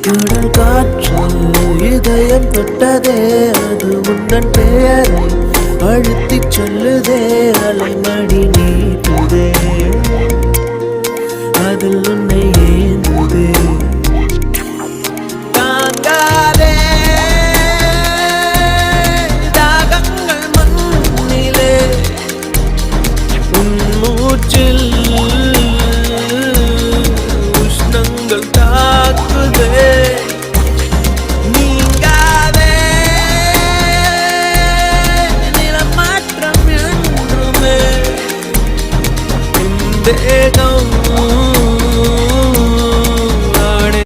கடல் காற்றில் இதயம் தொட்டதே அது உந்தன் பெயரை அழுத்திச் சொல்லுதே அலைமடி நீட்டுதே அதில் உன்னை ஏந்துதே தாங்காதே தாகங்கள் மண்ணிலே உன் மூச்சில் உஷ்ணங்கள் தாக்குதே